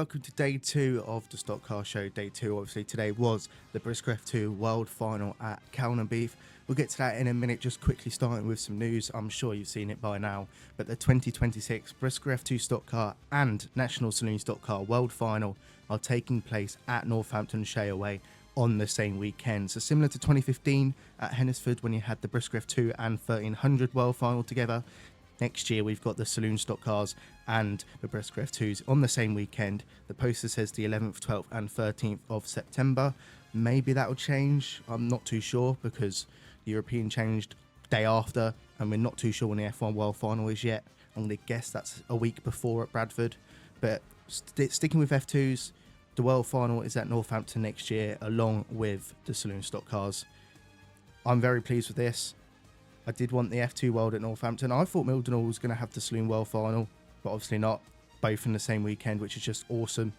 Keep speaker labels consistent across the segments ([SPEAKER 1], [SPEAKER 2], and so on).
[SPEAKER 1] welcome to day 2 of the Stock Car Show. Day 2, obviously, today was the BriSCA F2 World Final at Beef. We'll get to that in a minute, just quickly starting with some news. I'm sure you've seen it by now, but the 2026 BriSCA F2 Stock Car and National Saloon Stock Car World Final are taking place at Northampton Shareaway on the same weekend. So similar to 2015 at Hennesford when you had the BriSCA F2 and 1300 World Final together, next year we've got the Saloon Stock Cars and the BriSCA F2s on the same weekend. The poster says the 11th, 12th and 13th of September. Maybe that will change. I'm not too sure because the European changed day after and we're not too sure when the F1 World Final is yet. I'm going to guess that's a week before at Bradford. But sticking with F2s, the World Final is at Northampton next year along with the Saloon Stock Cars. I'm very pleased with this. I did want the F2 World at Northampton. I thought Mildenhall was going to have the Saloon World Final, but obviously not. Both in the same weekend, which is just awesome.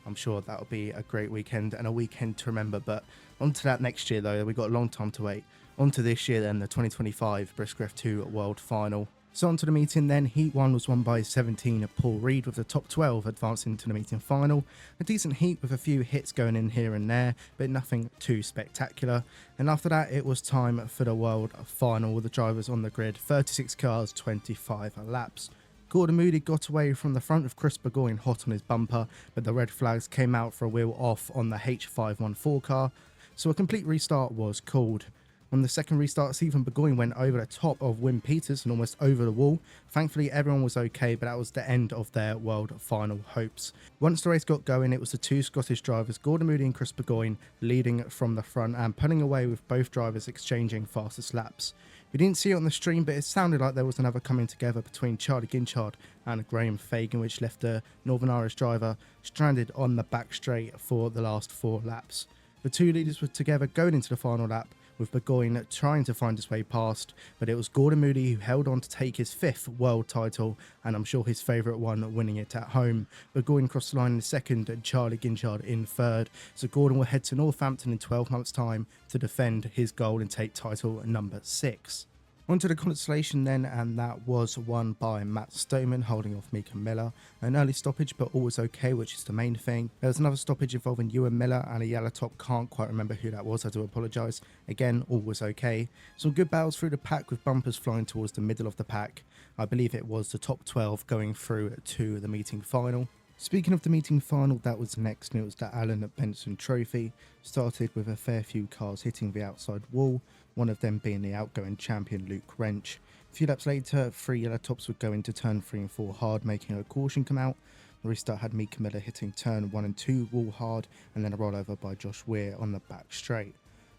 [SPEAKER 1] I'm sure that'll be a great weekend and a weekend to remember. But on to that next year, though. We've got a long time to wait. On to this year, then, the 2025 BriSCA F2 World Final. So on to the meeting then. Heat 1 was won by 17 Paul Reed with the top 12 advancing to the meeting final. A decent heat with a few hits going in here and there, but nothing too spectacular. And after that, it was time for the World Final with the drivers on the grid. 36 cars, 25 laps. Gordon Moody got away from the front of Chris Burgoyne hot on his bumper, but the red flags came out for a wheel off on the H514 car, so a complete restart was called. On the second restart, Stephen Burgoyne went over the top of Wim Peters and almost over the wall. Thankfully, everyone was okay, but that was the end of their World Final hopes. Once the race got going, it was the two Scottish drivers, Gordon Moody and Chris Burgoyne, leading from the front and pulling away with both drivers exchanging fastest laps. We didn't see it on the stream, but it sounded like there was another coming together between Charlie Ginchard and Graham Fagan, which left the Northern Irish driver stranded on the back straight for the last 4 laps. The two leaders were together going into the final lap, with Burgoyne trying to find his way past, but it was Gordon Moody who held on to take his 5th world title, and I'm sure his favourite one, winning it at home. Burgoyne crossed the line in 2nd and Charlie Ginchard in 3rd, so Gordon will head to Northampton in 12 months' time to defend his goal and take title number 6. On to the consolation then, and that was won by Matt Stoneman holding off Mika Miller. An early stoppage, but all was okay, which is the main thing. There was another stoppage involving Ewan Miller and a yellow top. Can't quite remember who that was, I do apologise. Again, all was okay. Some good battles through the pack with bumpers flying towards the middle of the pack. I believe it was the top 12 going through to the meeting final. Speaking of the meeting final, that was next, and it was the Alan Benson Trophy. Started with a fair few cars hitting the outside wall, one of them being the outgoing champion Luke Wrench. A few laps later, 3 yellow tops would go into turn 3 and 4 hard, making a caution come out. The restart had Mika Miller hitting turn 1 and 2 wall hard, and then a rollover by Josh Weir on the back straight.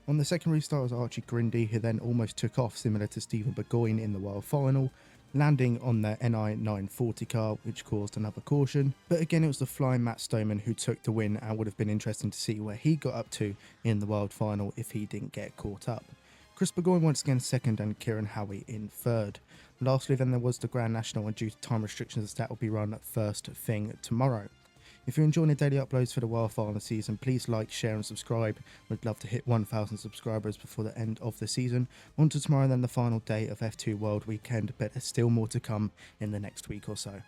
[SPEAKER 1] On the second restart was Archie Grindy, who then almost took off, similar to Stephen Burgoyne in the World Final, landing on the NI 940 car, which caused another caution. But again, it was the flying Matt Stoneman who took the win, and would have been interesting to see where he got up to in the World Final if he didn't get caught up. Chris Burgoyne once again 2nd and Kieran Howie in 3rd. Lastly then there was the Grand National, and due to time restrictions that will be run first thing tomorrow. If you're enjoying the daily uploads for the World Final season, please like, share and subscribe. We'd love to hit 1,000 subscribers before the end of the season. On to tomorrow then, the final day of F2 World Weekend, but there's still more to come in the next week or so.